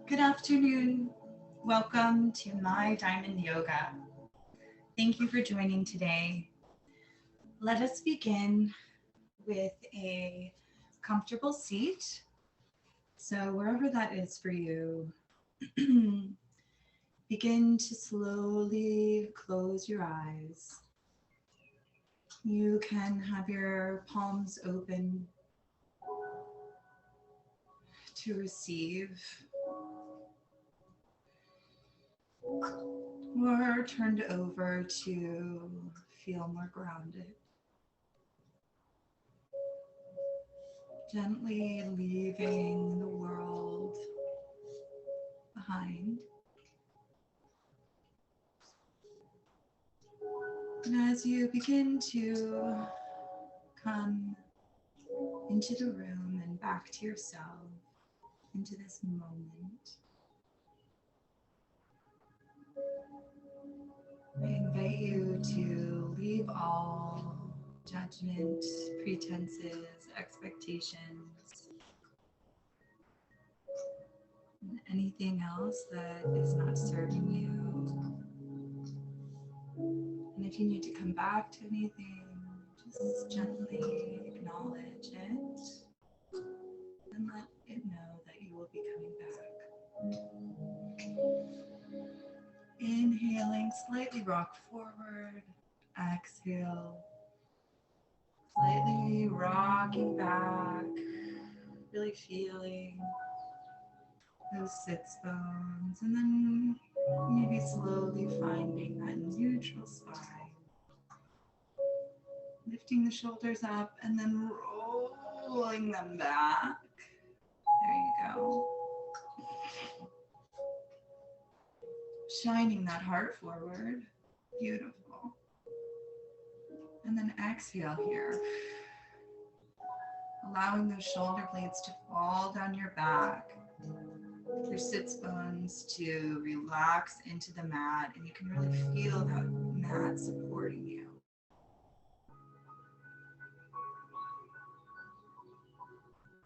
Good afternoon. Welcome to My Diamond Yoga. Thank you for joining today. Let us begin with a comfortable seat. So wherever that is for you, begin to slowly close your eyes. You can have your palms open to receive, or turned over to feel more grounded. Gently leaving the world behind. And as you begin to come into the room and back to yourself, into this moment, I invite you to leave all judgment, pretenses, expectations, and anything else that is not serving you. And if you need to come back to anything, just gently acknowledge it and let it know that you will be coming back. Inhaling, slightly rock forward. Exhale, slightly rocking back, really feeling those sits bones, and then maybe slowly finding that neutral spine. Lifting the shoulders up and then rolling them back. There you go. Shining that heart forward. Beautiful. And then exhale here. Allowing those shoulder blades to fall down your back. Your sits bones to relax into the mat, and you can really feel that mat supporting you.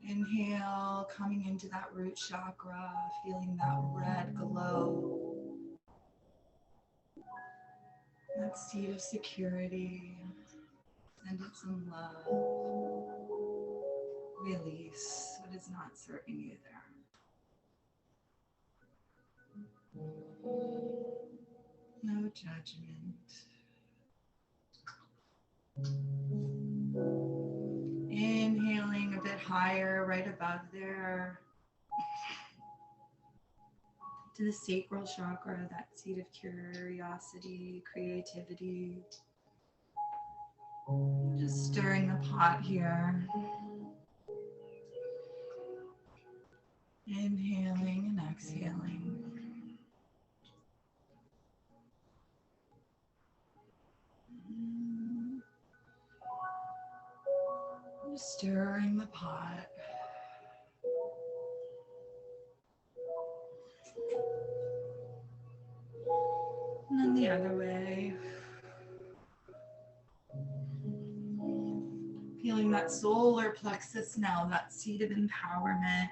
Inhale, coming into that root chakra, feeling that red glow. That seed of security. Send it some love. Release what is not serving you there. No judgment. Inhaling a bit higher, right above there, to the sacral chakra, that seat of curiosity, creativity. Just stirring the pot here. Inhaling and exhaling. Just stirring the pot. And then the other way. Feeling that solar plexus now, that seat of empowerment.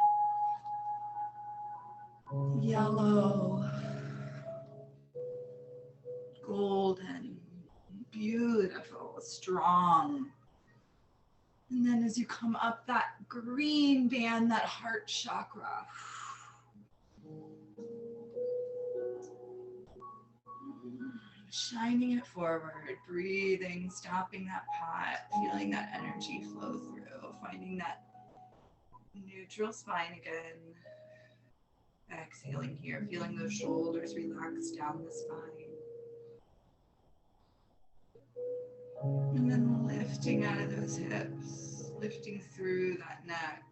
Yellow. Golden. Beautiful. Strong. And then as you come up that green band, that heart chakra. Shining it forward, breathing, stopping that pot, feeling that energy flow through, finding that neutral spine again. Exhaling here, feeling those shoulders relax down the spine. And then lifting out of those hips, lifting through that neck,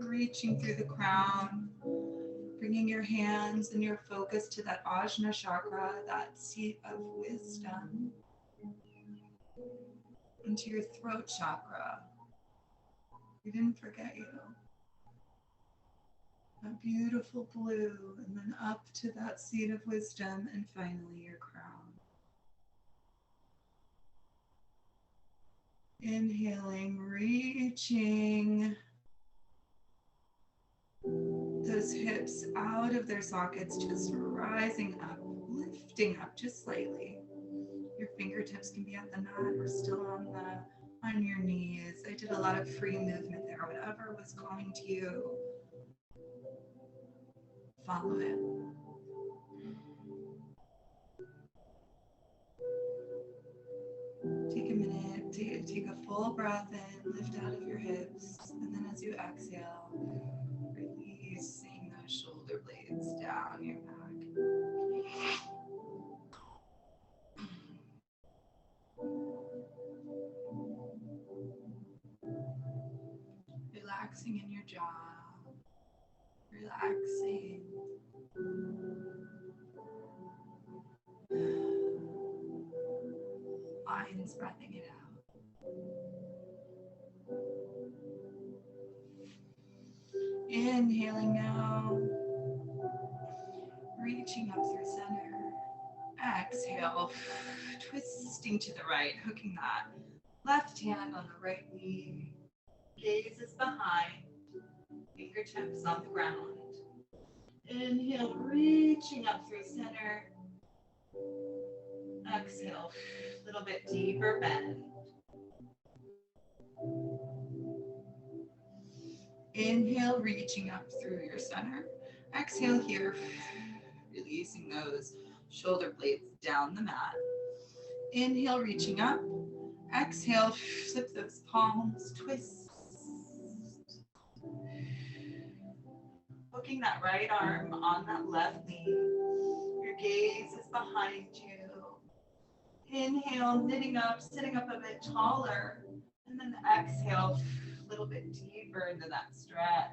reaching through the crown, bringing your hands and your focus to that Ajna chakra, that seat of wisdom, into your throat chakra. We didn't forget you. That beautiful blue, and then up to that seat of wisdom, and finally your crown. Inhaling, reaching those hips out of their sockets, just rising up, lifting up just slightly. Your fingertips can be at the mat or still on your knees. I did a lot of free movement there. Whatever was calling to you, follow it. Take a minute, take a full breath in, lift out of your hips, and then as you exhale, releasing those shoulder blades down your back. Relaxing in your jaw, relaxing. Lines, breathing it out. Inhaling now, reaching up through center. Exhale, twisting to the right, hooking that left hand on the right knee. Gaze is behind, fingertips on the ground. Inhale, reaching up through center. Exhale, a little bit deeper bend. Inhale, reaching up through your center. Exhale here, releasing those shoulder blades down the mat. Inhale, reaching up. Exhale, flip those palms, twist. Hooking that right arm on that left knee. Your gaze is behind you. Inhale, knitting up, sitting up a bit taller. And then exhale, a little bit deeper into that stretch.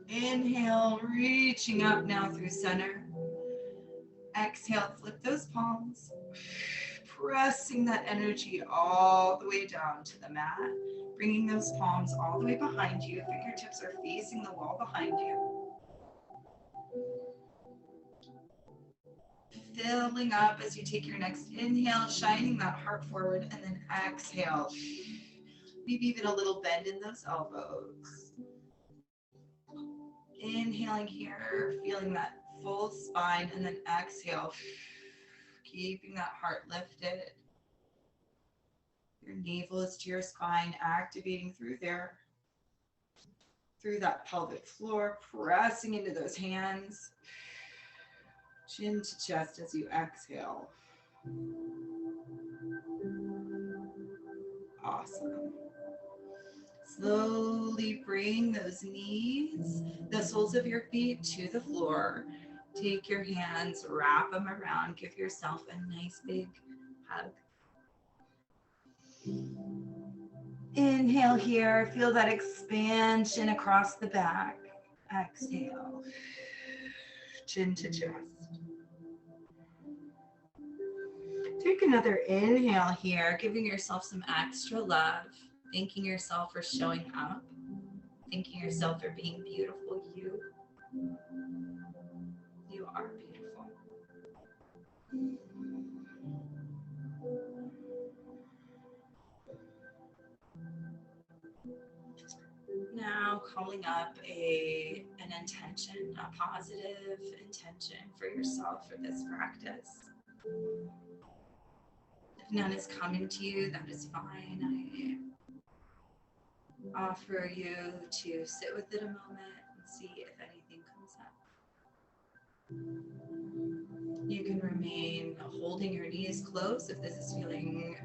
Inhale, reaching up now through center. Exhale, flip those palms. Pressing that energy all the way down to the mat. Bringing those palms all the way behind you. Fingertips are facing the wall behind you. Filling up as you take your next inhale, shining that heart forward, and then exhale. Maybe even a little bend in those elbows. Inhaling here, feeling that full spine, and then exhale, keeping that heart lifted. Your navel is to your spine, activating through there, through that pelvic floor, pressing into those hands. Chin to chest as you exhale. Awesome. Slowly bring those knees, the soles of your feet to the floor. Take your hands, wrap them around, give yourself a nice big hug. Inhale here, feel that expansion across the back. Exhale, chin to chest. Take another inhale here, giving yourself some extra love, thanking yourself for showing up, thanking yourself for being beautiful. You are beautiful. Now calling up an intention, a positive intention for yourself for this practice. If none is coming to you, that is fine. I offer you to sit with it a moment and see if anything comes up. You can remain holding your knees close if this is feeling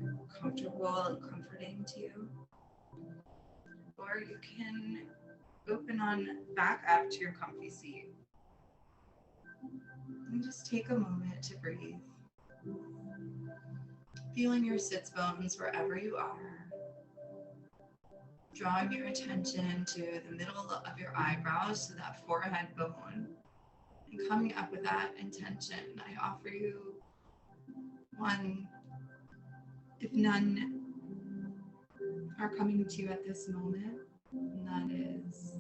comfortable and comforting to you. Or you can open on back up to your comfy seat. And just take a moment to breathe. Feeling your sits bones wherever you are. Drawing your attention to the middle of your eyebrows, to that forehead bone. And coming up with that intention, I offer you one, if none are coming to you at this moment, and that is,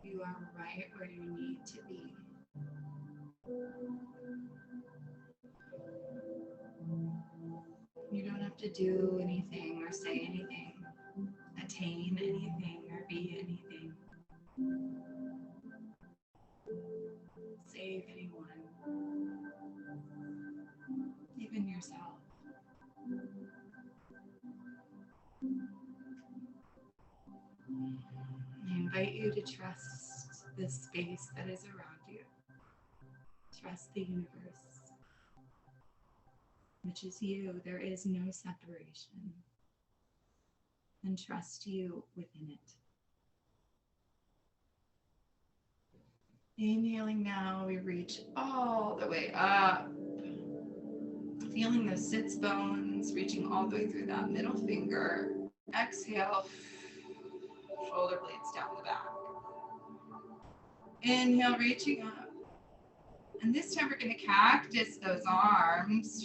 you are right where you need to be. You don't have to do anything or say anything. attain anything or be anything. Save anyone, even yourself. I invite you to trust the space that is around you. Trust the universe, which is you. There is no separation. And trust you within it. Inhaling now, we reach all the way up. Feeling those sits bones, reaching all the way through that middle finger. Exhale, shoulder blades down the back. Inhale, reaching up. And this time we're going to cactus those arms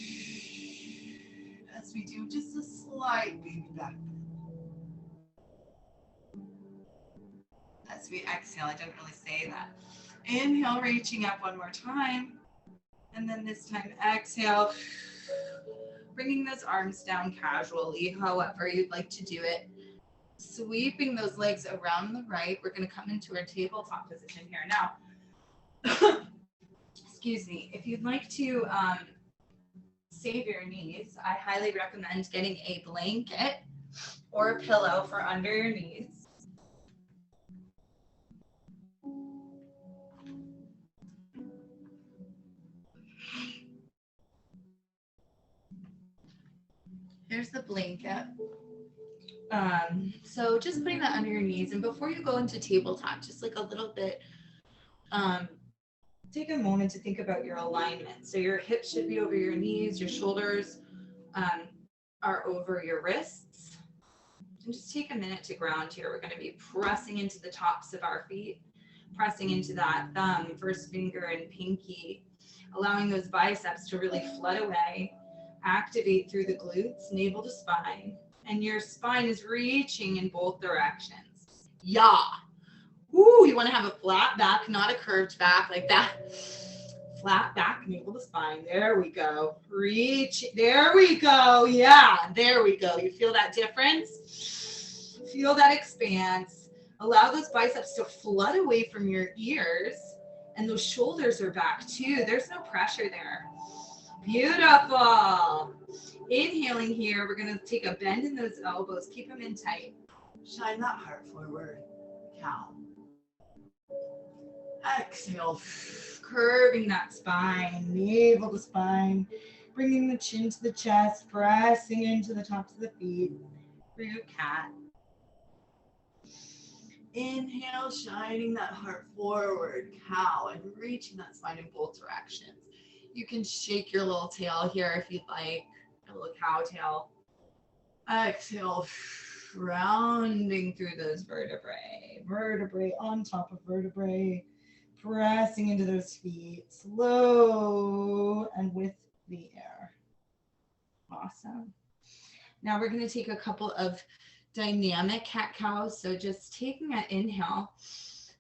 as we do just a slight baby back bend. As we exhale, I didn't really say that. Inhale, reaching up one more time. And then this time, exhale, bringing those arms down casually, however you'd like to do it. Sweeping those legs around the right. We're going to come into our tabletop position here now. Excuse me. If you'd like to save your knees, I highly recommend getting a blanket or a pillow for under your knees. Here's the blanket. So just putting that under your knees, and before you go into tabletop, just like a little bit, take a moment to think about your alignment. So your hips should be over your knees, your shoulders are over your wrists. And just take a minute to ground here. We're going to be pressing into the tops of our feet, pressing into that thumb, first finger, and pinky, allowing those biceps to really flood away. Activate through the glutes, navel to spine, and your spine is reaching in both directions. Yeah. Ooh, you want to have a flat back, not a curved back like that. Flat back, navel to spine. There we go. Reach. There we go. Yeah, there we go. You feel that difference? Feel that expanse. Allow those biceps to flood away from your ears, and those shoulders are back too. There's no pressure there. Beautiful. Inhaling here, we're going to take a bend in those elbows. Keep them in tight. Shine that heart forward. Cow. Exhale. Curving that spine, navel to spine. Bringing the chin to the chest, pressing into the tops of the feet. Through cat. Inhale, shining that heart forward. Cow. And reaching that spine in both directions. You can shake your little tail here if you'd like, a little cow tail. Exhale, rounding through those vertebrae. Vertebrae on top of vertebrae. Pressing into those feet, slow and with the air. Awesome. Now we're going to take a couple of dynamic cat-cows. So just taking an inhale,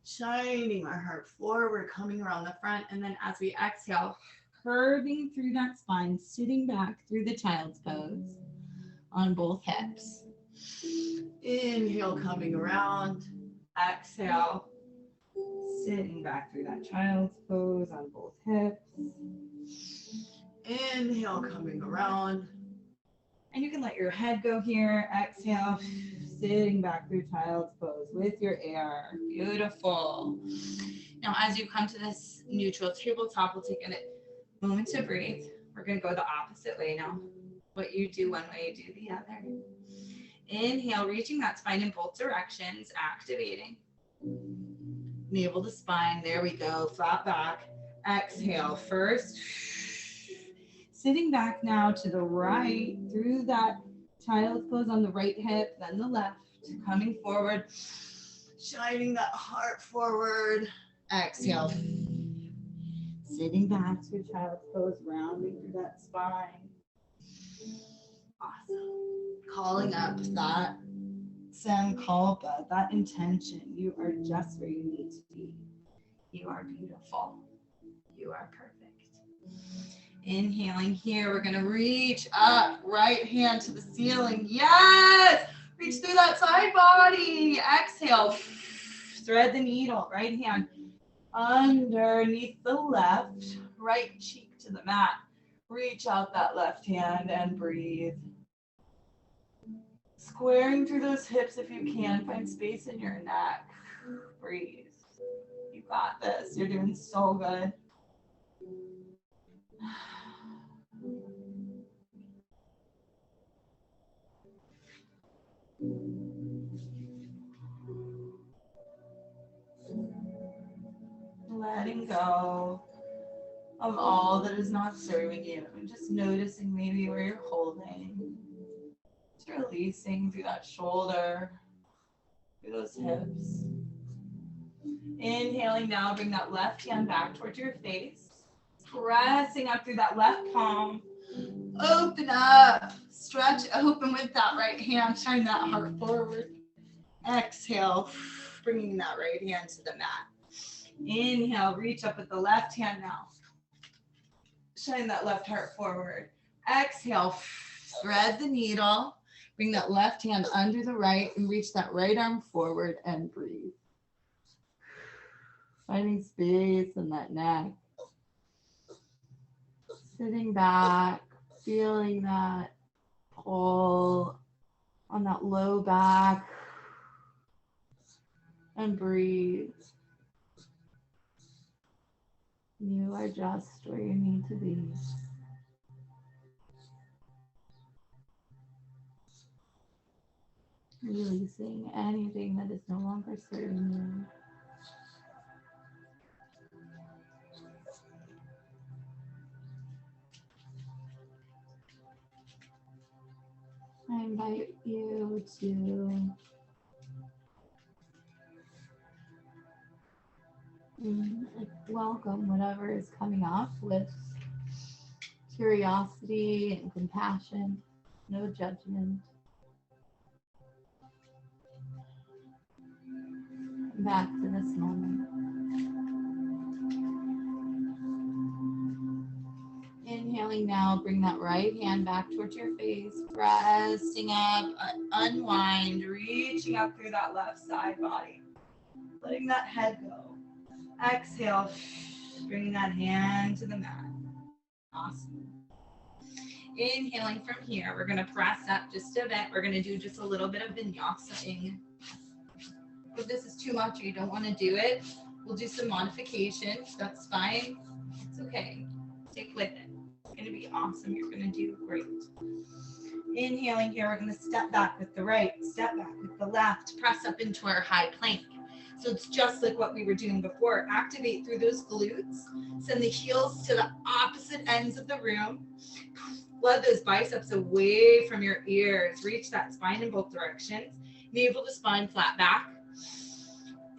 shining our heart forward, coming around the front. And then as we exhale, curving through that spine, sitting back through the child's pose on both hips. Inhale, coming around. Exhale, sitting back through that child's pose on both hips. Inhale, coming around. And you can let your head go here. Exhale, sitting back through child's pose with your air. Beautiful. Now, as you come to this neutral tabletop, we'll take a moment to breathe. We're going to go the opposite way now. What you do one way, you do the other. Inhale, reaching that spine in both directions, activating. Navel to spine, there we go, flat back. Exhale, first. Sitting back now to the right, through that child's pose on the right hip, then the left, coming forward, shining that heart forward. Exhale. Sitting back to child's pose, rounding through that spine. Awesome. Calling up that sankalpa, that intention. You are just where you need to be. You are beautiful. You are perfect. Inhaling here, we're going to reach up, right hand to the ceiling. Yes! Reach through that side body. Exhale. Thread the needle. Right hand underneath the left. Right cheek to the mat. Reach out that left hand and breathe. Squaring through those hips if you can. Find space in your neck. Breathe. You got this. You're doing so good. Letting go of all that is not serving you. And just noticing maybe where you're holding. Just releasing through that shoulder, through those hips. Inhaling now, bring that left hand back towards your face. Pressing up through that left palm. Open up. Stretch open with that right hand. Shine that heart forward. Exhale, bringing that right hand to the mat. Inhale, reach up with the left hand now. Shine that left heart forward. Exhale, thread the needle. Bring that left hand under the right and reach that right arm forward and breathe. Finding space in that neck. Sitting back, feeling that pull on that low back. And breathe. You are just where you need to be. Releasing anything that is no longer serving you. I invite you to welcome whatever is coming up with curiosity and compassion, no judgment. Back to this moment. Inhaling now, bring that right hand back towards your face, pressing up, unwind, reaching up through that left side body, letting that head go. Exhale, bringing that hand to the mat. Awesome. Inhaling from here, we're going to press up just a bit. We're going to do just a little bit of vinyasa. If this is too much or you don't want to do it, we'll do some modifications. That's fine. It's okay. Stick with it. It's going to be awesome. You're going to do great. Inhaling here, we're going to step back with the right, step back with the left, press up into our high plank. So it's just like what we were doing before. Activate through those glutes. Send the heels to the opposite ends of the room. Flood those biceps away from your ears. Reach that spine in both directions. Navel to spine, flat back.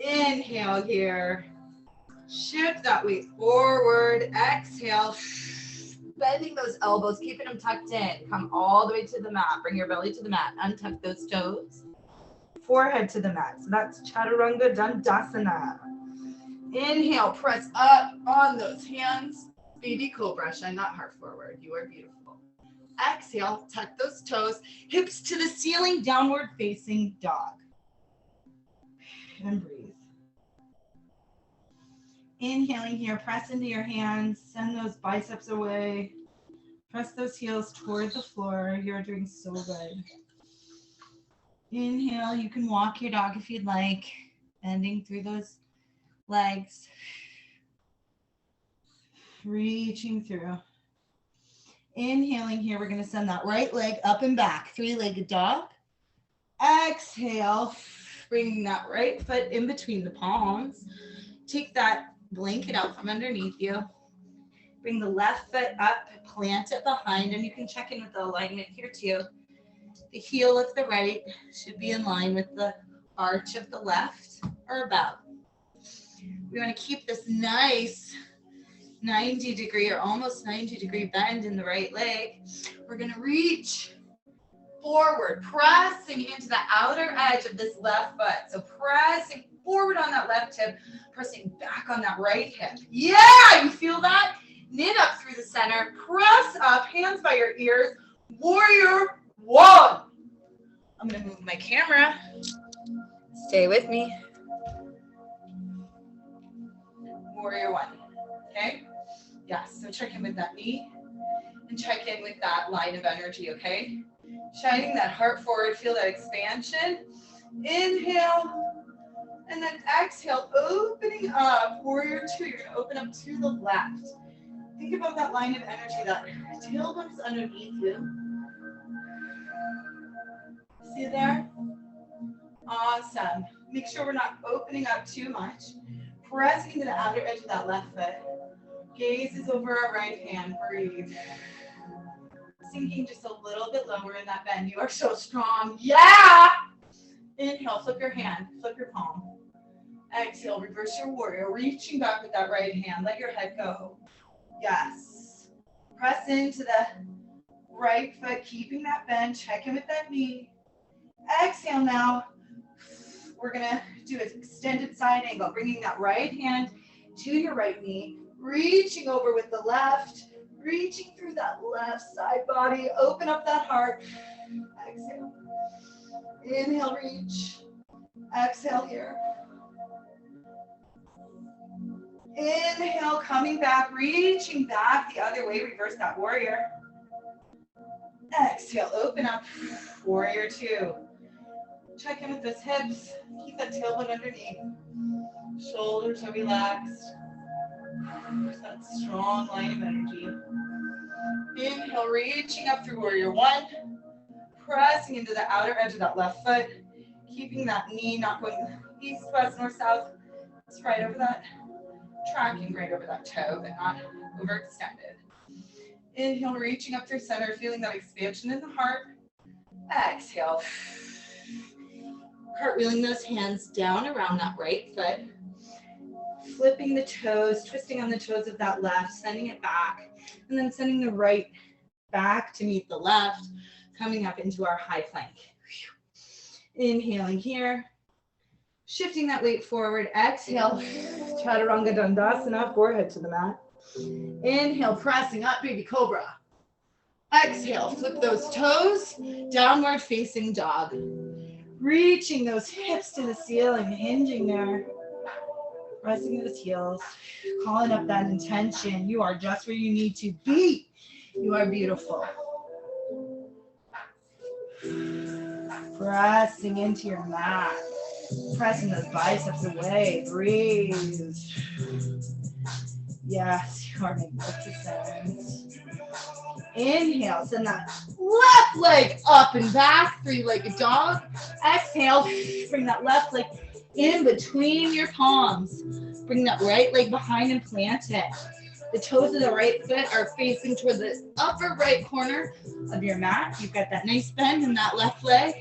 Inhale here. Shift that weight forward. Exhale. Bending those elbows, keeping them tucked in. Come all the way to the mat. Bring your belly to the mat. Untuck those toes. Forehead to the mat. So that's Chaturanga Dandasana. Inhale, press up on those hands. Baby cobra, shine that heart forward. You are beautiful. Exhale, tuck those toes. Hips to the ceiling, downward facing dog. And breathe. Inhaling here, press into your hands. Send those biceps away. Press those heels toward the floor. You're doing so good. Inhale, you can walk your dog if you'd like, bending through those legs, reaching through. Inhaling here, we're going to send that right leg up and back, three-legged dog. Exhale, bringing that right foot in between the palms. Take that blanket out from underneath you. Bring the left foot up, plant it behind, and you can check in with the alignment here too. The heel of the right should be in line with the arch of the left or about. We want to keep this nice 90-degree or almost 90-degree bend in the right leg. We're going to reach forward, pressing into the outer edge of this left foot. So pressing forward on that left hip, pressing back on that right hip. Yeah, you feel that? Knit up through the center, press up, hands by your ears. Warrior one. I'm going to move my camera. Stay with me. Warrior one. Okay? Yes. So check in with that knee and check in with that line of energy. Okay? Shining that heart forward. Feel that expansion. Inhale. And then exhale, opening up. Warrior two. You're going to open up to the left. Think about that line of energy. That tailbone is underneath you. See it there? Awesome. Make sure we're not opening up too much. Pressing into the outer edge of that left foot. Gaze is over our right hand. Breathe. Sinking just a little bit lower in that bend. You are so strong. Yeah! Inhale, flip your hand, flip your palm. Exhale, reverse your warrior. Reaching back with that right hand. Let your head go. Yes. Press into the right foot, keeping that bend. Check in with that knee. Exhale now. We're going to do an extended side angle, bringing that right hand to your right knee, reaching over with the left, reaching through that left side body. Open up that heart. Exhale. Inhale, reach. Exhale here. Inhale, coming back, reaching back the other way. Reverse that warrior. Exhale, open up. Warrior two. Check in with those hips. Keep that tailbone underneath. Shoulders are relaxed. That strong line of energy. Inhale, reaching up through warrior one. Pressing into the outer edge of that left foot. Keeping that knee not going east, west, north, south. It's right over that. Tracking right over that toe, but not overextended. Inhale, reaching up through center, feeling that expansion in the heart. Exhale. Cartwheeling those hands down around that right foot. Flipping the toes, twisting on the toes of that left, sending it back, and then sending the right back to meet the left, coming up into our high plank. Inhaling here. Shifting that weight forward. Exhale. Chaturanga Dandasana, forehead to the mat. Inhale, pressing up, baby cobra. Exhale, flip those toes. Downward facing dog. Reaching those hips to the ceiling, hinging there. Pressing those heels. Calling up that intention. You are just where you need to be. You are beautiful. Pressing into your mat. Pressing those biceps away. Breathe. Yes, you are magnificent. Inhale, send that left leg up and back, three-legged dog. Exhale, bring that left leg in between your palms. Bring that right leg behind and plant it. The toes of the right foot are facing toward the upper right corner of your mat. You've got that nice bend in that left leg.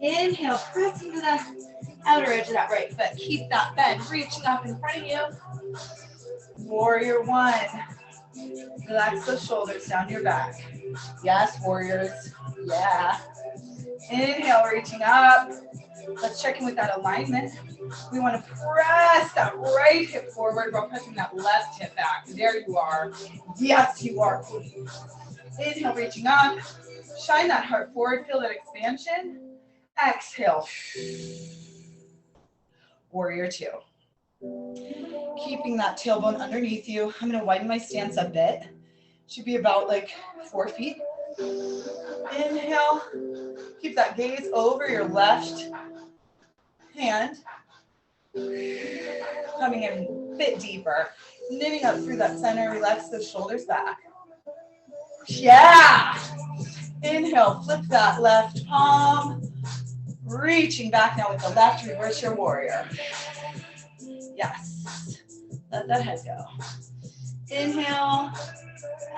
Inhale, press into the outer edge of that right foot. Keep that bend, reaching up in front of you. Warrior one. Relax those shoulders down your back. Yes, warriors. Yeah. Inhale, reaching up. Let's check in with that alignment. We want to press that right hip forward while pressing that left hip back. There you are. Yes, you are, queen. Inhale, reaching up. Shine that heart forward. Feel that expansion. Exhale. Warrior two. Keeping that tailbone underneath you. I'm going to widen my stance a bit. Should be about like 4 feet. Inhale. Keep that gaze over your left hand. Coming in a bit deeper. Knitting up through that center. Relax those shoulders back. Yeah. Inhale. Flip that left palm. Reaching back now with the left. Reverse your warrior. Yes. Let that head go. Inhale.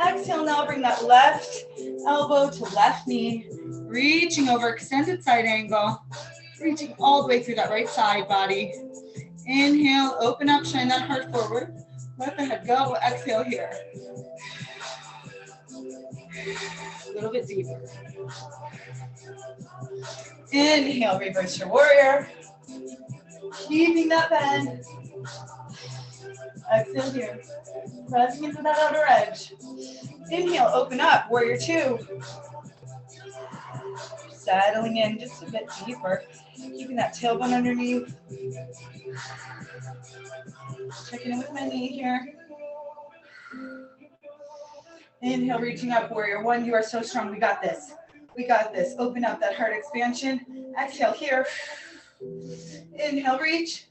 Exhale. Now bring that left elbow to left knee. Reaching over, extended side angle. Reaching all the way through that right side body. Inhale. Open up. Shine that heart forward. Let the head go. Exhale here. A little bit deeper. Inhale. Reverse your warrior. Keeping that bend. Exhale here. Pressing into that outer edge. Inhale, open up, warrior two. settling in just a bit deeper, keeping that tailbone underneath. Checking in with my knee here. Inhale, reaching up, warrior one. You are so strong. We got this. We got this. Open up that heart expansion. Exhale here. Inhale, reach.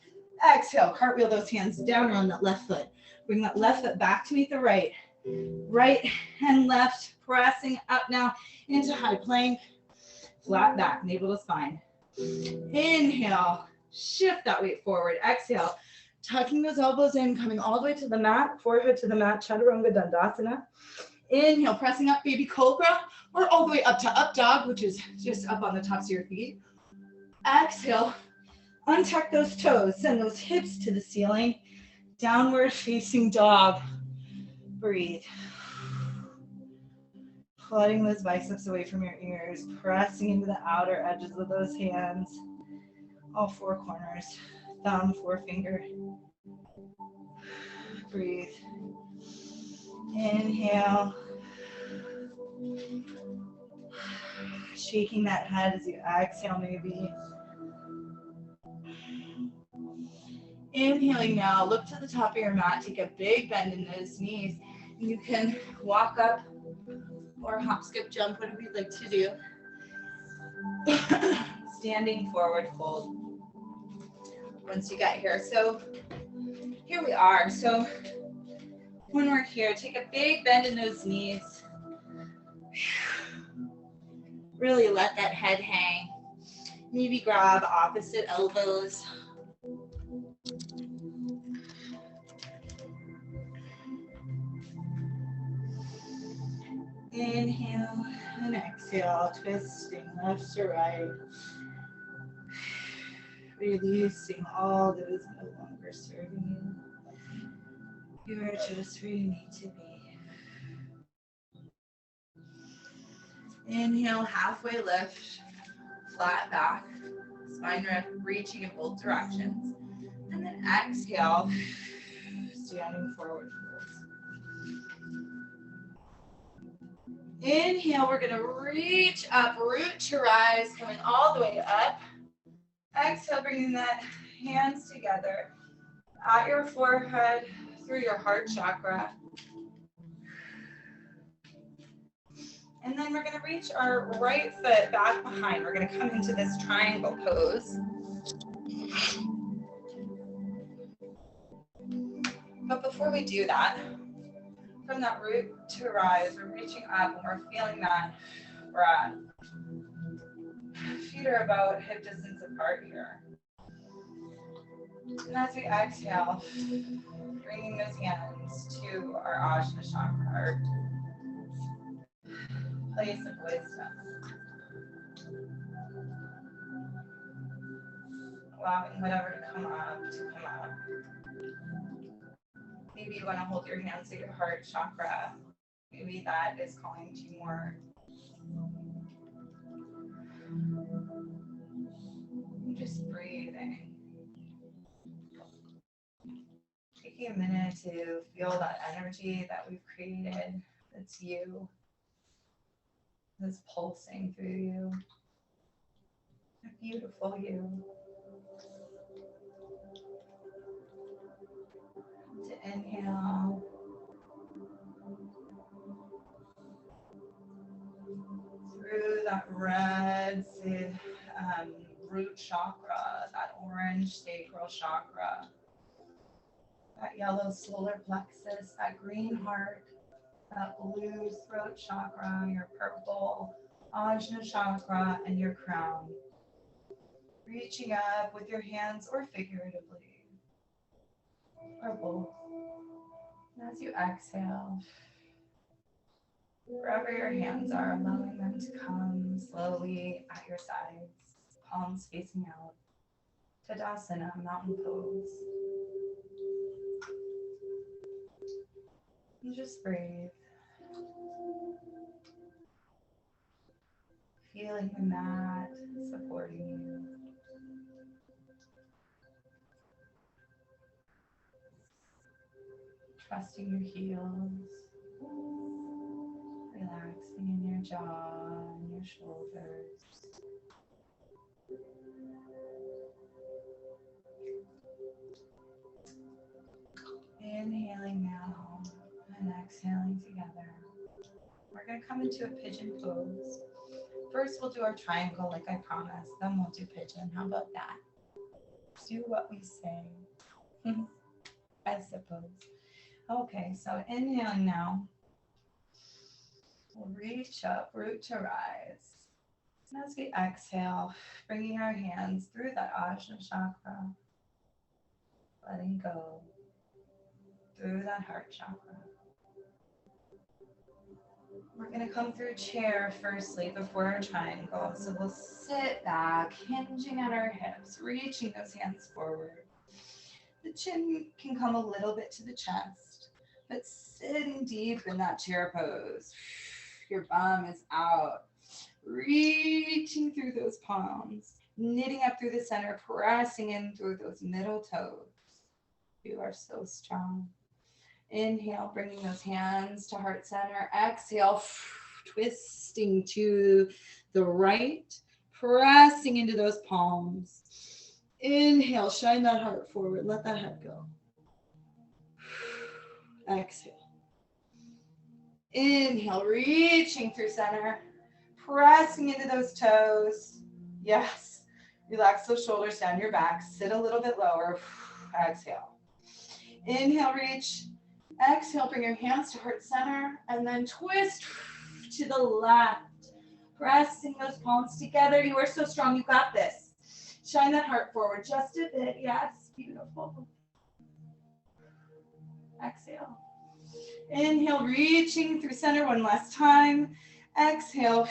Exhale, cartwheel those hands down on that left foot. Bring that left foot back to meet the right. Right and left, pressing up now into high plank. Flat back, navel to spine. Inhale, shift that weight forward. Exhale, tucking those elbows in, coming all the way to the mat, forehead to the mat, Chaturanga Dandasana. Inhale, pressing up, baby cobra, or all the way up to up dog, which is just up on the tops of your feet. Exhale, untuck those toes, send those hips to the ceiling. Downward facing dog. Breathe. Flooding those biceps away from your ears, pressing into the outer edges of those hands. All four corners, thumb, forefinger. Breathe. Inhale. Shaking that head as you exhale, maybe. Inhaling now, look to the top of your mat, take a big bend in those knees. You can walk up or hop, skip, jump, whatever you'd like to do. Standing forward fold once you get here. So here we are. So when we're here, take a big bend in those knees. Really let that head hang. Maybe grab opposite elbows. Inhale and exhale, twisting left to right. Releasing all that is no longer serving you. You are just where you need to be. Inhale, halfway lift, flat back, spine reaching in both directions. And then exhale, standing forward fold. Inhale, we're going to reach up, root to rise, coming all the way up. Exhale, bringing that hands together at your forehead through your heart chakra. And then we're going to reach our right foot back behind. We're going to come into this triangle pose. But before we do that, from that root to rise, we're reaching up and we're feeling that breath. Feet are about hip distance apart here. And as we exhale, bringing those hands to our Ajna chakra, our place of wisdom. Allowing whatever to come up. Maybe you want to hold your hands at your heart chakra. Maybe that is calling to you more. Just breathing. Taking a minute to feel that energy that we've created. That's you. That's pulsing through you. A beautiful you. To inhale. Through that red root chakra, that orange sacral chakra, that yellow solar plexus, that green heart, that blue throat chakra, your purple Ajna chakra, and your crown. Reaching up with your hands or figuratively, or both. And as you exhale, wherever your hands are, allowing them to come slowly at your sides, palms facing out. Tadasana, mountain pose. And just breathe. Feeling the mat supporting you. Trusting your heels. Relaxing in your jaw and your shoulders. Inhaling now and exhaling together. We're going to come into a pigeon pose. First, we'll do our triangle like I promised. Then we'll do pigeon. How about that? Do what we say, I suppose. Okay, so inhaling now. We'll reach up, root to rise. And as we exhale, bringing our hands through that Ajna chakra, letting go through that heart chakra. We're going to come through chair firstly before our triangle. So we'll sit back, hinging at our hips, reaching those hands forward. The chin can come a little bit to the chest, but sitting deep in that chair pose. Your bum is out, reaching through those palms, knitting up through the center, pressing in through those middle toes. You are so strong. Inhale, bringing those hands to heart center. Exhale, twisting to the right, pressing into those palms. Inhale, shine that heart forward. Let that head go. Exhale. Inhale, reaching through center, pressing into those toes. Yes. Relax those shoulders down your back. Sit a little bit lower. Exhale. Inhale, reach. Exhale, bring your hands to heart center and then twist to the left. Pressing those palms together. You are so strong. You got this. Shine that heart forward just a bit. Yes, beautiful. Exhale. Inhale, reaching through center one last time. Exhale,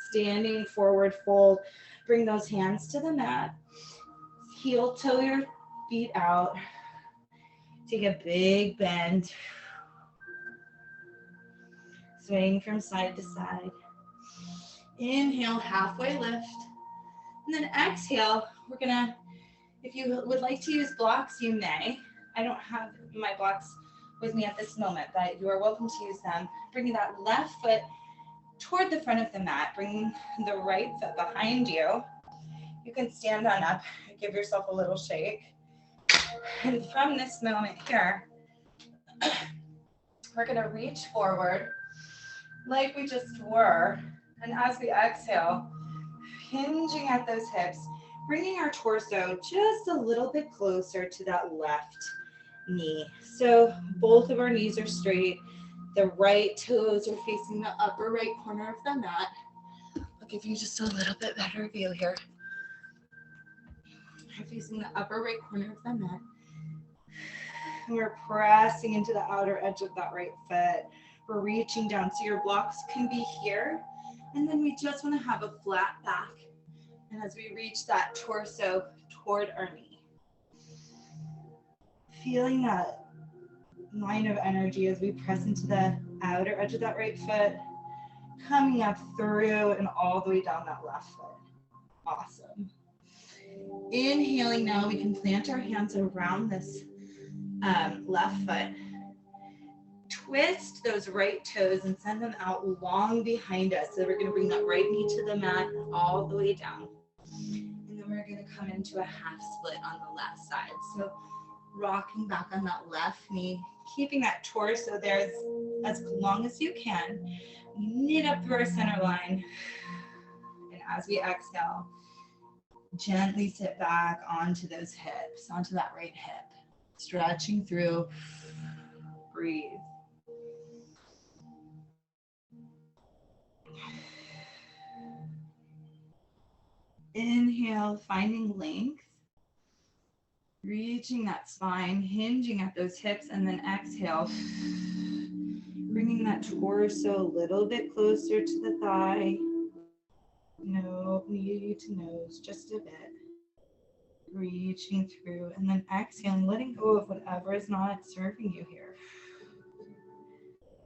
standing forward fold. Bring those hands to the mat. Heel toe your feet out. Take a big bend. Swaying from side to side. Inhale, halfway lift. And then exhale, we're gonna, if you would like to use blocks, you may. I don't have my blocks with me at this moment, but you are welcome to use them. Bringing that left foot toward the front of the mat, bringing the right foot behind you. You can stand on up, give yourself a little shake. And from this moment here, we're gonna reach forward like we just were. And as we exhale, hinging at those hips, bringing our torso just a little bit closer to that left knee. So both of our knees are straight. The right toes are facing the upper right corner of the mat. I'll give you just a little bit better view here. We're facing the upper right corner of the mat. And we're pressing into the outer edge of that right foot. We're reaching down. So your blocks can be here. And then we just want to have a flat back. And as we reach that torso toward our knee. Feeling that line of energy as we press into the outer edge of that right foot. Coming up through and all the way down that left foot. Awesome. Inhaling now, we can plant our hands around this left foot. Twist those right toes and send them out long behind us. So we're going to bring that right knee to the mat all the way down. And then we're going to come into a half split on the left side. So rocking back on that left knee, keeping that torso there as long as you can. Knit up through our center line. And as we exhale, gently sit back onto those hips, onto that right hip. Stretching through. Breathe. Inhale, finding length. Reaching that spine, hinging at those hips, and then exhale. Bringing that torso a little bit closer to the thigh. No, knee to nose, just a bit. Reaching through, and then exhaling, letting go of whatever is not serving you here.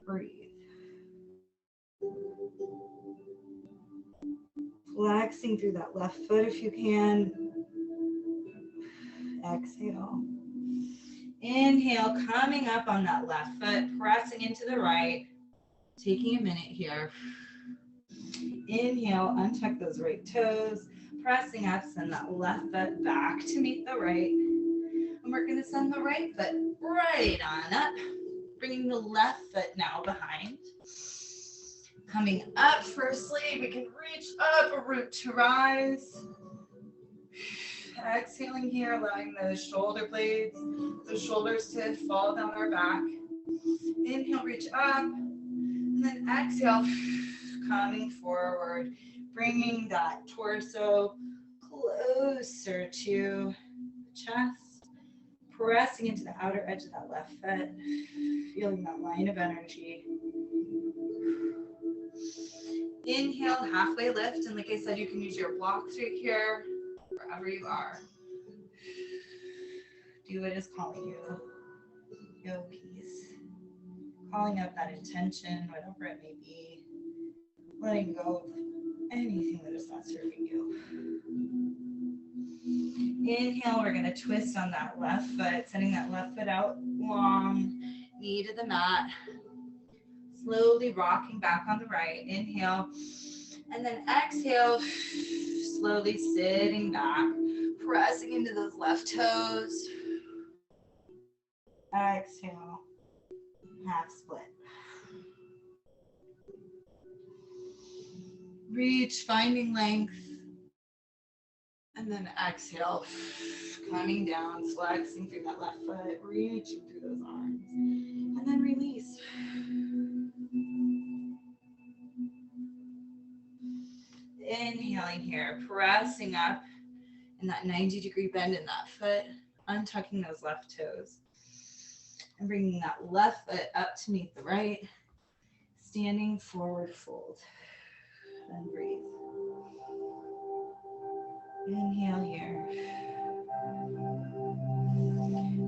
Breathe. Flexing through that left foot if you can. Exhale. Inhale, coming up on that left foot, pressing into the right. Taking a minute here. Inhale, untuck those right toes. Pressing up, send that left foot back to meet the right. And we're going to send the right foot right on up. Bringing the left foot now behind. Coming up firstly, we can reach up, a root to rise. Exhaling here, allowing those shoulder blades, those shoulders to fall down our back. Inhale, reach up, and then exhale, coming forward, bringing that torso closer to the chest, pressing into the outer edge of that left foot, feeling that line of energy. Inhale, halfway lift, and like I said, you can use your blocks right here, wherever you are. Do what is calling you, yogis. Calling up that intention, whatever it may be. Letting go of anything that is not serving you. Inhale, we're going to twist on that left foot, sending that left foot out long, knee to the mat. Slowly rocking back on the right. Inhale. And then exhale, slowly sitting back, pressing into those left toes. Exhale, half split. Reach, finding length. And then exhale, coming down, flexing through that left foot, reaching through those arms. And then release. Inhaling here, pressing up in that 90-degree bend in that foot, untucking those left toes. And bringing that left foot up to meet the right, standing forward fold. And breathe. Inhale here.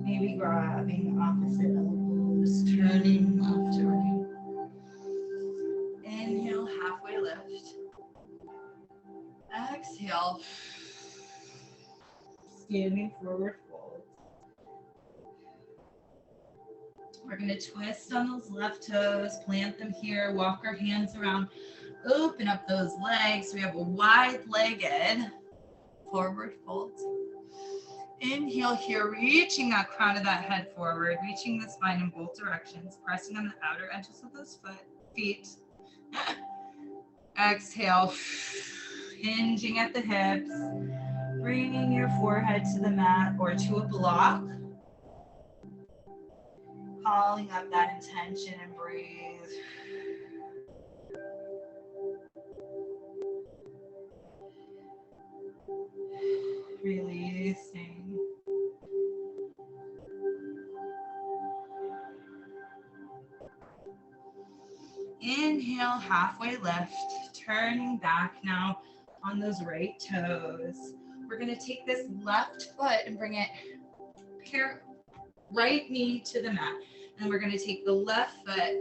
Maybe grabbing opposite elbows, turning left to right. Inhale, halfway lift. Exhale. Standing forward fold. We're going to twist on those left toes, plant them here, walk our hands around, open up those legs. We have a wide-legged forward fold. Inhale here, reaching that crown of that head forward, reaching the spine in both directions, pressing on the outer edges of those feet. Exhale, hinging at the hips, bringing your forehead to the mat or to a block. Calling up that intention and breathe. Releasing. Inhale, halfway lift, turning back now on those right toes. We're going to take this left foot and bring it right knee to the mat. And we're going to take the left foot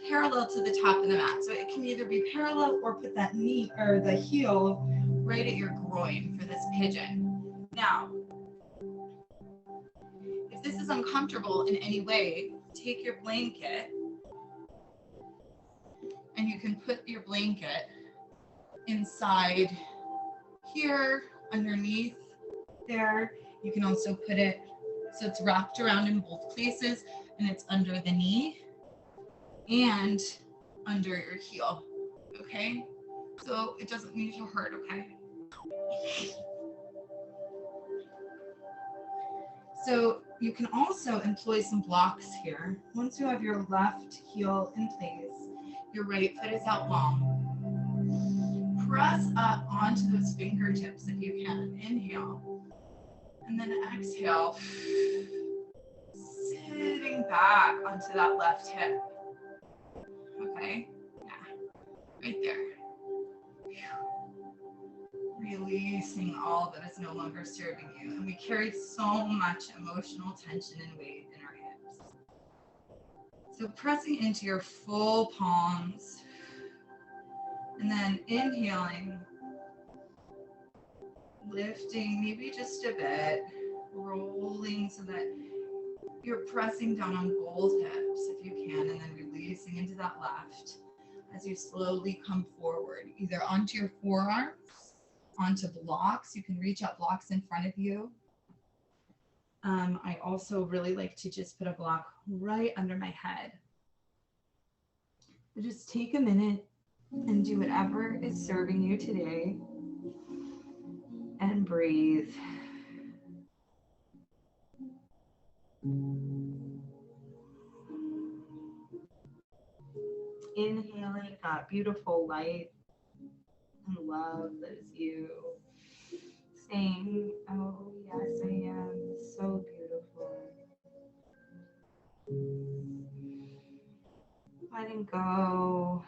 parallel to the top of the mat. So it can either be parallel or put that knee or the heel right at your groin for this pigeon. Now, if this is uncomfortable in any way, take your blanket and you can put your blanket inside here, underneath there. You can also put it so it's wrapped around in both places and it's under the knee and under your heel, okay? So it doesn't need to hurt, okay? So you can also employ some blocks here. Once you have your left heel in place, your right foot is out long. Press up onto those fingertips if you can. Inhale. And then exhale. Sitting back onto that left hip. Okay? Yeah. Right there. Releasing all that is no longer serving you. And we carry so much emotional tension and weight in our hips. So pressing into your full palms. And then inhaling. Lifting maybe just a bit. Rolling so that you're pressing down on both hips if you can. And then releasing into that left as you slowly come forward, either onto your forearms, onto blocks. You can reach out blocks in front of you. I also really like to just put a block right under my head. So just take a minute and do whatever is serving you today and breathe. Inhaling that beautiful light and love that is you. Saying, oh yes, I am so beautiful. Letting go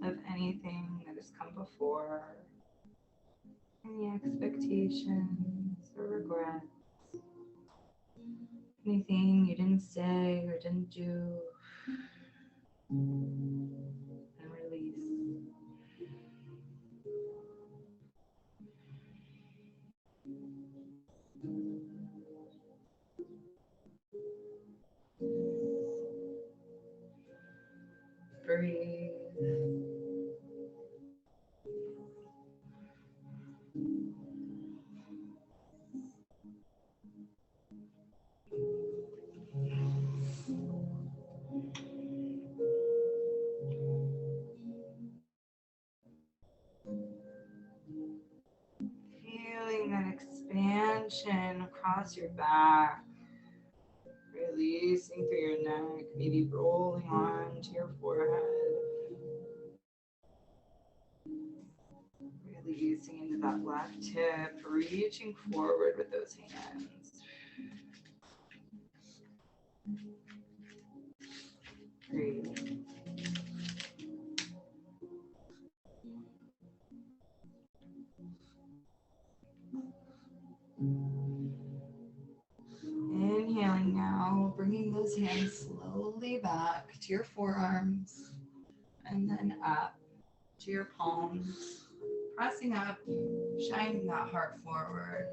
of anything that has come before, any expectations or regrets, anything you didn't say or didn't do, and release. Breathe. Feeling that expansion across your back, releasing through your neck, maybe rolling onto your forehead. Releasing into that left hip, reaching forward with those hands. Breathe. Inhaling now, bringing those hands slowly back to your forearms and then up to your palms. Pressing up, shining that heart forward.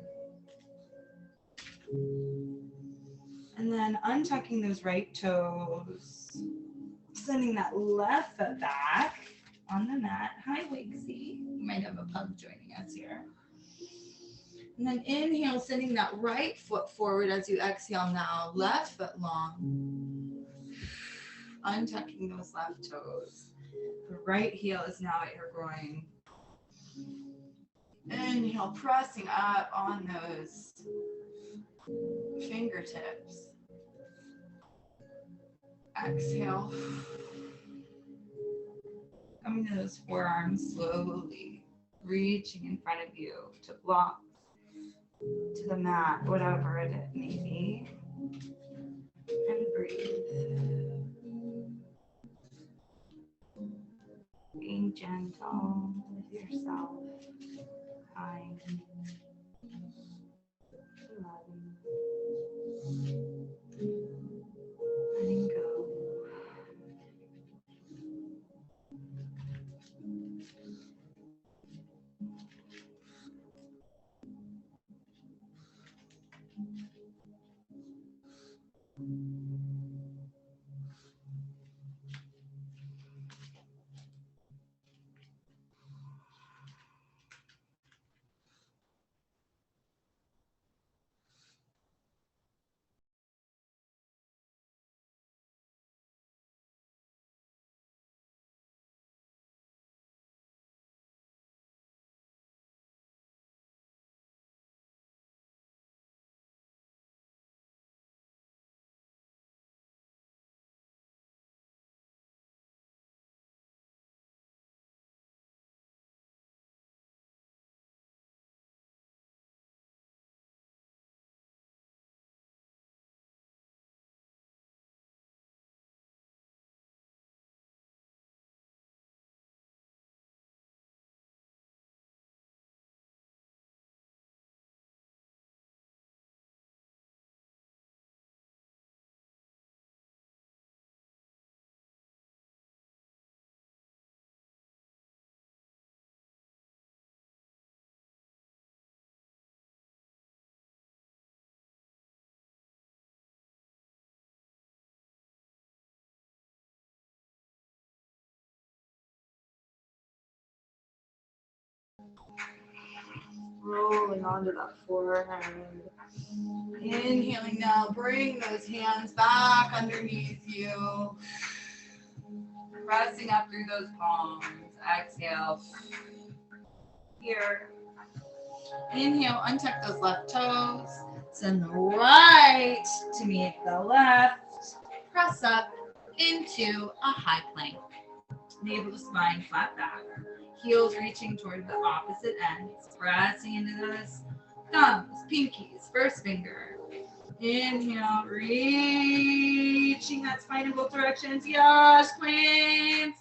And then untucking those right toes. Sending that left foot back on the mat. Hi, Wigsy. You might have a pug joining us here. And then inhale, sending that right foot forward as you exhale now. Left foot long. Untucking those left toes. The right heel is now at your groin. Inhale, pressing up on those fingertips. Exhale. Coming to those forearms slowly. Reaching in front of you to blocks, to the mat, whatever it may be. And breathe. Being gentle with yourself. Kind. Loving. Letting go. Rolling onto that forehead. Inhaling now, bring those hands back underneath you. Pressing up through those palms. Exhale. Here. Inhale, untuck those left toes. Send the right to meet the left. Press up into a high plank. Navel to spine, flat back. Heels reaching toward the opposite ends. Pressing into those thumbs, pinkies, first finger. Inhale, reaching that spine in both directions. Yes, queens.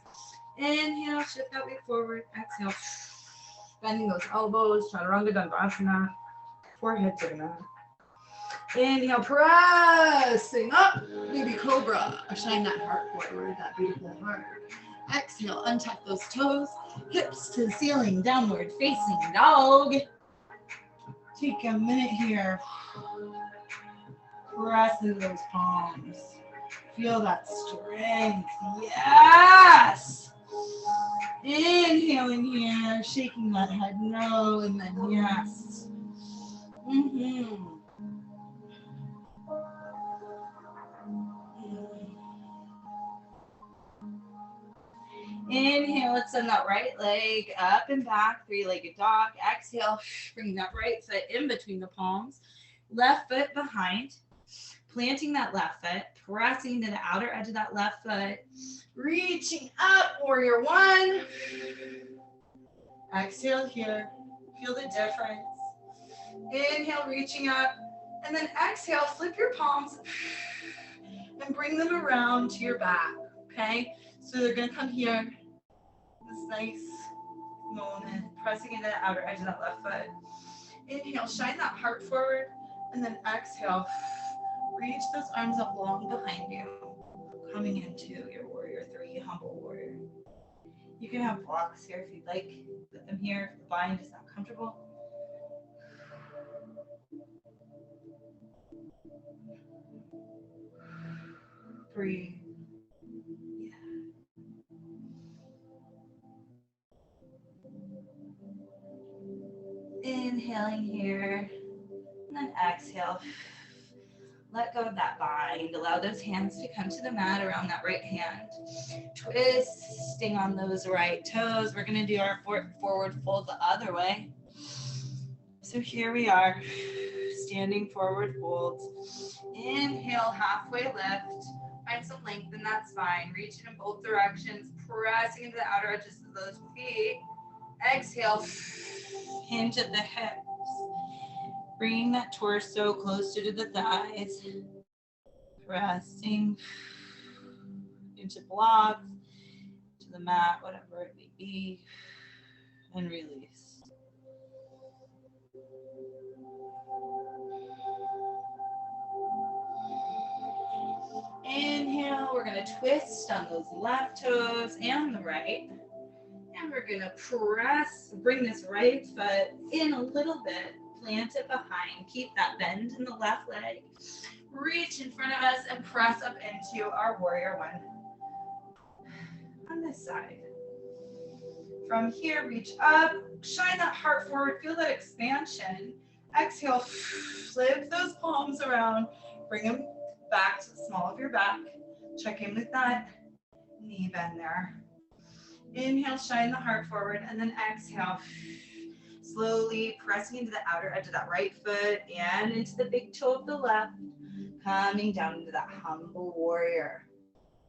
Inhale, shift that weight forward. Exhale, bending those elbows. Chaturanga Dandasana. Forehead to the mat. Inhale, pressing up. Baby cobra. Shine that heart forward, that beautiful heart. Exhale, untuck those toes. Hips to the ceiling, downward facing dog. Take a minute here. Press through those palms. Feel that strength. Yes. Inhaling here, shaking that head no, and then yes. Inhale, let's send that right leg up and back, three-legged dog. Exhale, bring that right foot in between the palms. Left foot behind. Planting that left foot, pressing to the outer edge of that left foot. Reaching up, warrior one. Exhale here. Feel the difference. Inhale, reaching up. And then exhale, flip your palms and bring them around to your back, okay? So they're gonna come here, this nice moment, pressing into the outer edge of that left foot. Inhale, shine that heart forward, and then exhale, reach those arms up long behind you, coming into your warrior three, humble warrior. You can have blocks here if you'd like, put them here if the bind is not comfortable. Breathe. Inhaling here, and then exhale. Let go of that bind. Allow those hands to come to the mat around that right hand. Twisting on those right toes. We're going to do our forward fold the other way. So here we are, standing forward folds. Inhale, halfway lift. Find some length in that spine. Reach it in both directions, pressing into the outer edges of those feet. Exhale, hinge at the hips. Bringing that torso closer to the thighs. Pressing into blocks, to the mat, whatever it may be. And release. Inhale, we're going to twist on those left toes and the right. And we're going to bring this right foot in a little bit. Plant it behind. Keep that bend in the left leg. Reach in front of us and press up into our warrior one. On this side. From here, reach up. Shine that heart forward. Feel that expansion. Exhale. Flip those palms around. Bring them back to the small of your back. Check in with that knee bend there. Inhale, shine the heart forward, and then exhale. Slowly pressing into the outer edge of that right foot and into the big toe of the left. Coming down into that humble warrior.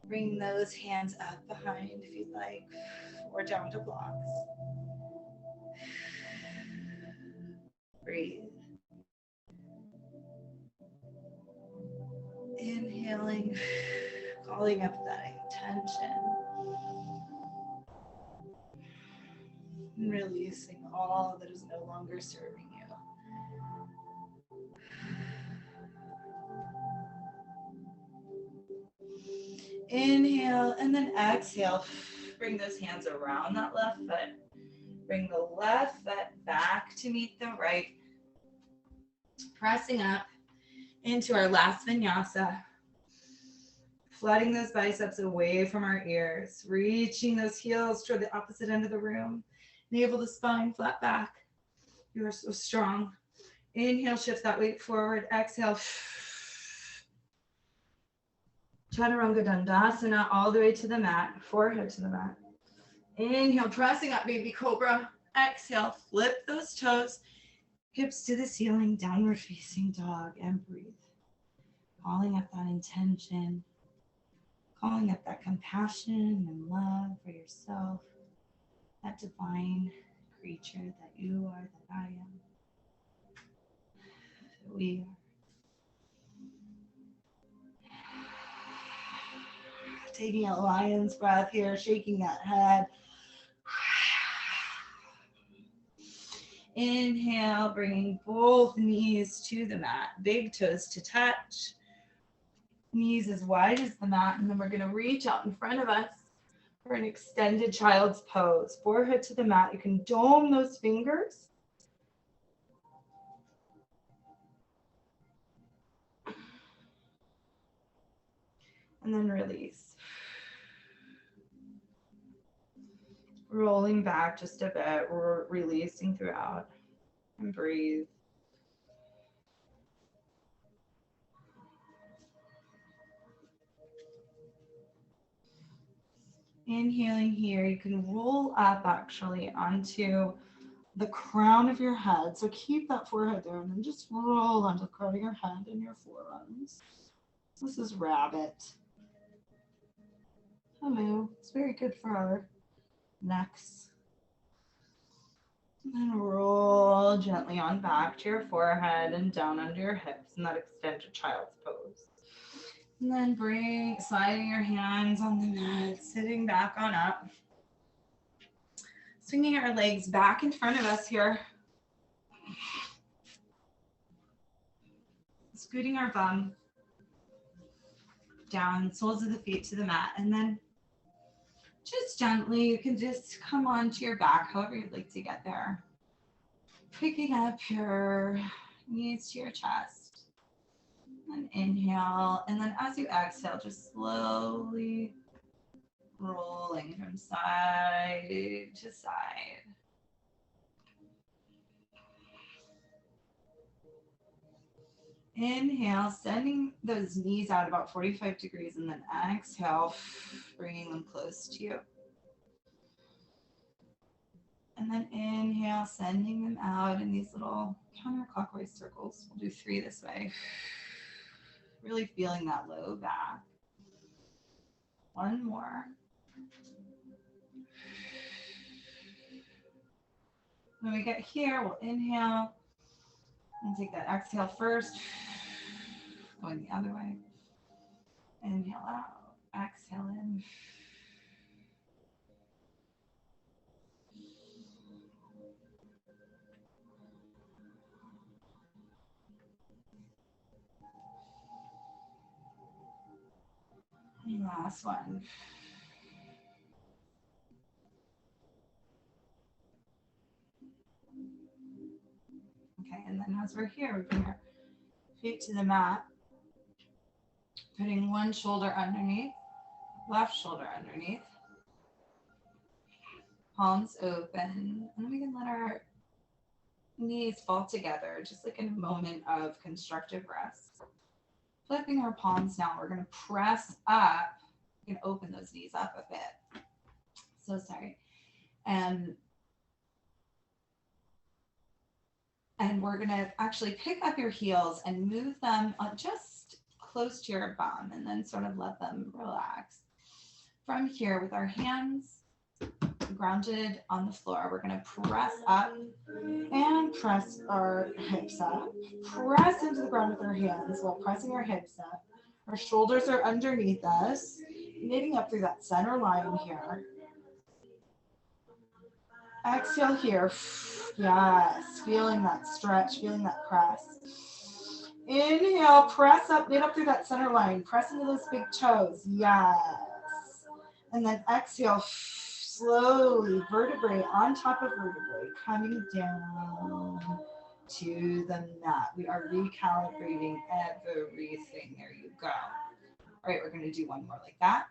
Bring those hands up behind if you'd like, or down to blocks. Breathe. Inhaling, calling up that intention. And releasing all that is no longer serving you. Inhale and then exhale. Bring those hands around that left foot. Bring the left foot back to meet the right. Pressing up into our last vinyasa. Flooding those biceps away from our ears. Reaching those heels toward the opposite end of the room. Navel to spine, flat back. You are so strong. Inhale, shift that weight forward. Exhale. Chaturanga Dandasana all the way to the mat, forehead to the mat. Inhale, pressing up, baby cobra. Exhale, flip those toes, hips to the ceiling, downward facing dog, and breathe. Calling up that intention, calling up that compassion and love for yourself, that divine creature that you are, that I am, that we are. Taking a lion's breath here, shaking that head. Inhale, bringing both knees to the mat, big toes to touch, knees as wide as the mat, and then we're going to reach out in front of us for an extended child's pose. Forehead to the mat. You can dome those fingers. And then release. Rolling back just a bit, we're releasing throughout, and breathe. Inhaling here, you can roll up actually onto the crown of your head. So keep that forehead there and then just roll onto the crown of your head and your forearms. This is rabbit. Hello. It's very good for our necks. And then roll gently on back to your forehead and down under your hips in that extended child's pose. And then sliding your hands on the mat, sitting back on up. Swinging our legs back in front of us here. Scooting our bum down, soles of the feet to the mat. And then just gently, you can just come onto your back, however you'd like to get there. Picking up your knees to your chest. And inhale. And then as you exhale, just slowly rolling from side to side. Inhale, sending those knees out about 45 degrees, and then exhale, bringing them close to you. And then inhale, sending them out in these little counterclockwise circles. We'll do 3 this way. Really feeling that low back. 1 more. When we get here, we'll inhale and take that exhale first, going the other way. Inhale out, exhale in. And last one. Okay, and then as we're here, we bring our feet to the mat, putting one shoulder underneath, left shoulder underneath, palms open, and then we can let our knees fall together, just like in a moment of constructive rest. Flipping our palms now, we're going to press up. You can open those knees up a bit. So sorry. And we're going to actually pick up your heels and move them just close to your bum, and then sort of let them relax. From here, with our hands grounded on the floor, we're going to press up and press our hips up. Press into the ground with our hands while pressing our hips up. Our shoulders are underneath us, knitting up through that center line here. Exhale here. Yes, feeling that stretch, feeling that press. Inhale, press up, knit up through that center line. Press into those big toes. Yes. And then exhale, slowly, vertebrae on top of vertebrae, coming down to the mat. We are recalibrating everything. There you go. All right, we're going to do one more like that.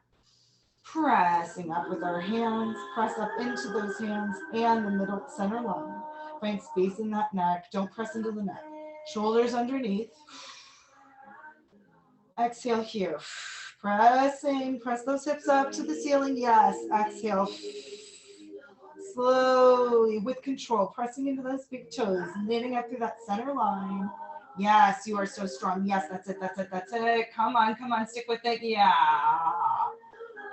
Pressing up with our hands, press up into those hands and the middle center line. Find space in that neck. Don't press into the neck. Shoulders underneath. Exhale here. Pressing, press those hips up to the ceiling. Yes, exhale. Slowly, with control, pressing into those big toes, knitting up through that center line. Yes, you are so strong. Yes, that's it, that's it, that's it. Come on, stick with it. Yeah.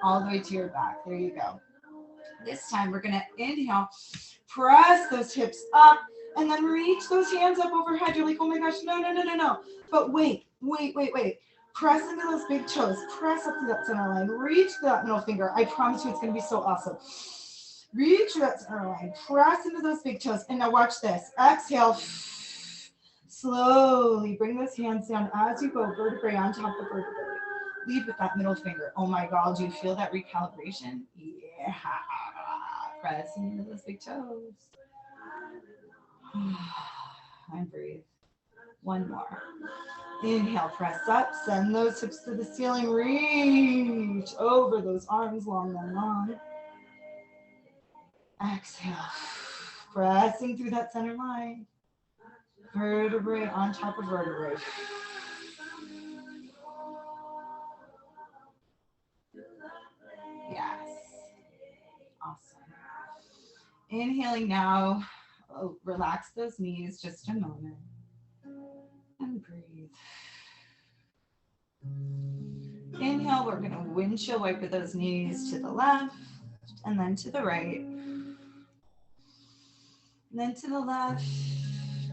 All the way to your back. There you go. This time we're gonna inhale, press those hips up, and then reach those hands up overhead. You're like, oh my gosh, no. But wait. Press into those big toes. Press up to that center line. Reach that middle finger. I promise you it's gonna be so awesome. Reach that center line. Press into those big toes. And now watch this. Exhale. Slowly bring those hands down as you go, vertebrae on top of vertebrae. Lead with that middle finger. Oh my God, do you feel that recalibration? Yeah. Pressing into those big toes. And breathe. One more. Inhale, press up, send those hips to the ceiling, reach over those arms long and long. Exhale, pressing through that center line. Vertebrae on top of vertebrae. Yes. Awesome. Inhaling now. Oh, relax those knees just a moment. And breathe. Inhale, we're going to windshield wiper those knees to the left and then to the right. And then to the left,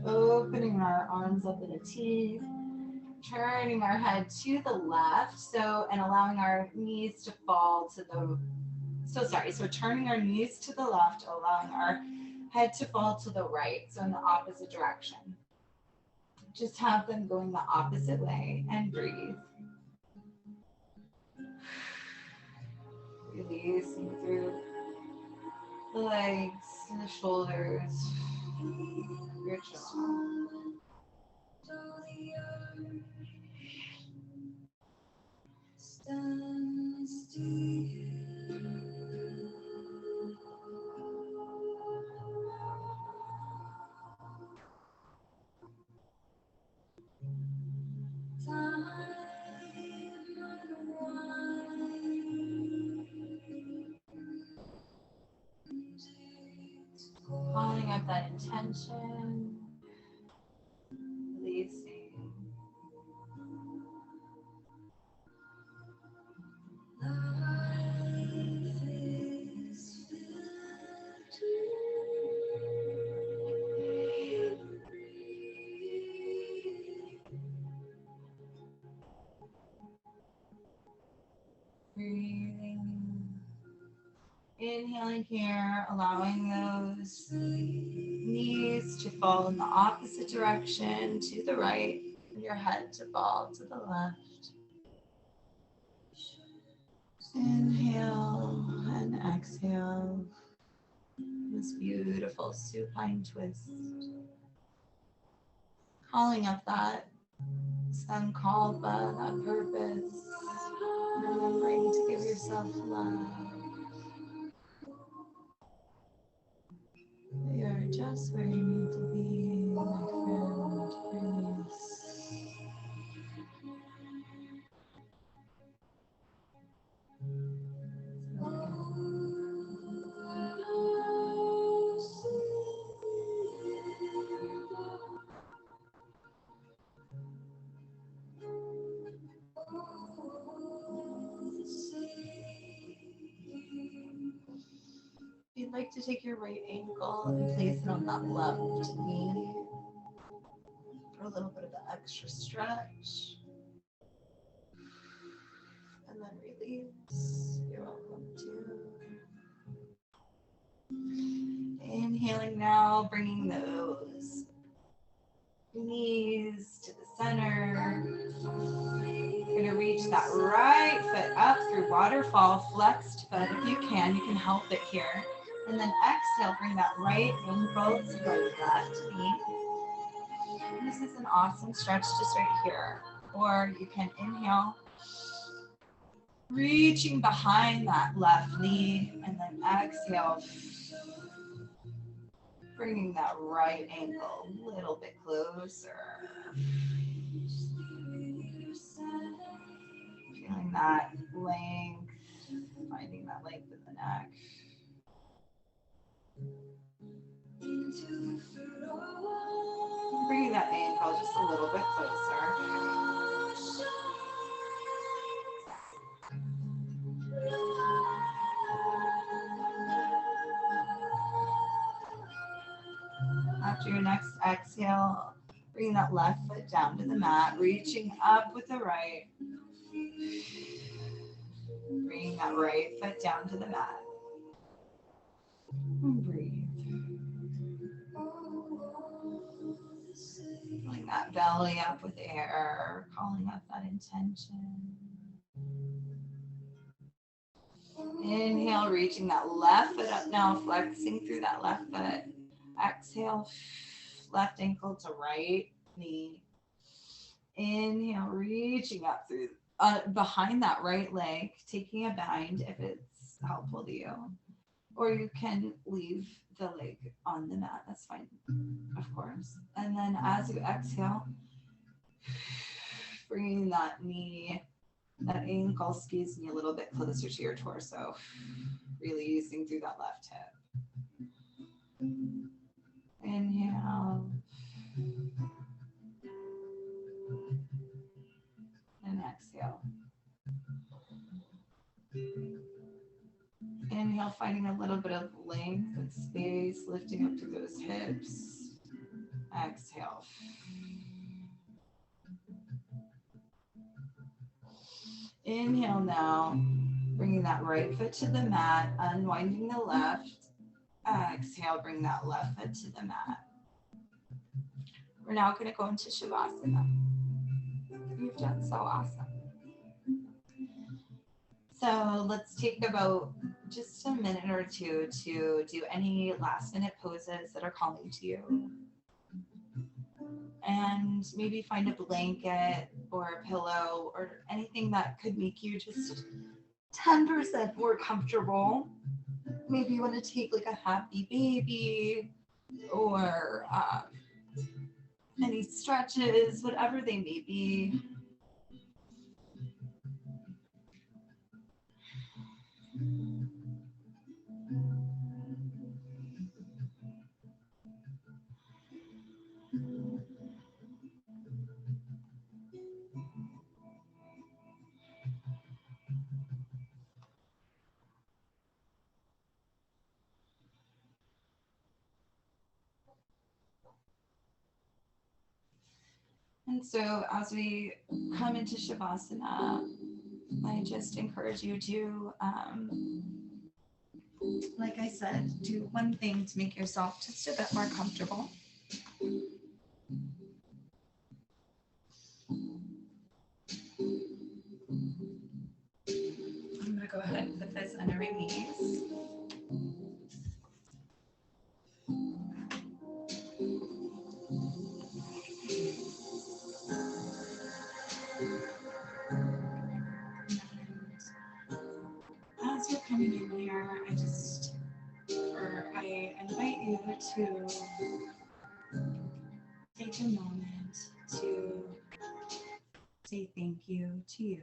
opening our arms up in a T, turning our head to the left, and allowing our knees to fall to the, so turning our knees to the left, allowing our head to fall to the right, so in the opposite direction. Just have them going the opposite way and breathe. Releasing through the legs, the shoulders, your jaw. Stand still. Calling up that intention, releasing. Life is filled with breathing. Inhaling here, allowing those knees to fall in the opposite direction to the right, and your head to fall to the left. Inhale and exhale. This beautiful supine twist. Calling up that sankalpa, that purpose. Remembering to give yourself love. You're just where you need to be, my friend. Breathe. If you'd like to take your right ankle and place it on that left knee for a little bit of the extra stretch. And then release. You're welcome to. Inhaling now, bringing those knees to the center. You're going to reach that right foot up through waterfall, flexed foot. If you can help it here. And then exhale, bring that right ankle to the left knee. And this is an awesome stretch just right here. Or you can inhale Reaching behind that left knee, and then exhale. Bringing that right ankle a little bit closer. Feeling that length, finding that length in the neck. Bringing that ankle just a little bit closer. After your next exhale, bring that left foot down to the mat, reaching up with the right. Bring that right foot down to the mat. And breathe. Filling that belly up with air, calling up that intention. Inhale, reaching that left foot up now, flexing through that left foot. Exhale, left ankle to right knee. Inhale, reaching up through behind that right leg, taking a bind if it's helpful to you. Or you can leave the leg on the mat, that's fine, of course. And then as you exhale, bringing that knee, that ankle, excuse me, a little bit closer to your torso, releasing through that left hip. Inhale. And exhale. Inhale, finding a little bit of length and space, lifting up through those hips. Exhale. Inhale now, bringing that right foot to the mat, unwinding the left. Exhale, bring that left foot to the mat. We're now going to go into Shavasana. You've done so awesome. So let's take about just a minute or two to do any last minute poses that are calling to you. And maybe find a blanket or a pillow or anything that could make you just 10% more comfortable. Maybe you want to take like a happy baby or any stretches, whatever they may be. And so as we come into Shavasana, I just encourage you to, like I said, do one thing to make yourself just a bit more comfortable. I'm going to go ahead and put this under my knees. As you're coming in here, I invite you to take a moment to say thank you to you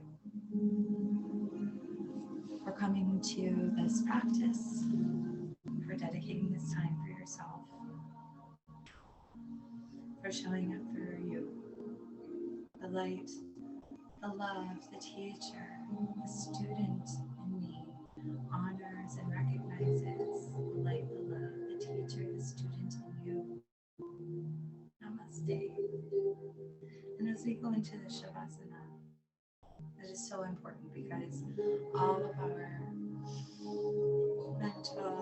for coming to this practice, for dedicating this time for yourself, for showing up for you, the light, the love, the teacher, the student in me honors and recognizes the light, the love, the teacher, the student in you. Namaste. And as we go into the Shavasana, that is so important because all of our mental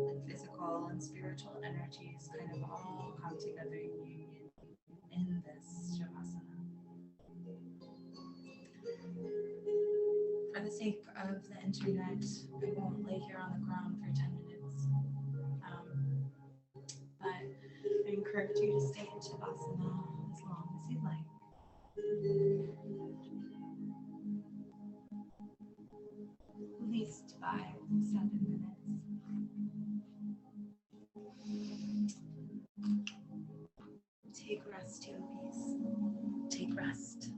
and physical and spiritual energies kind of all come together in union in this Shavasana. For the sake of the internet, I won't lay here on the ground for 10 minutes. But I encourage you to stay in Shavasana as long as you'd like. Take rest.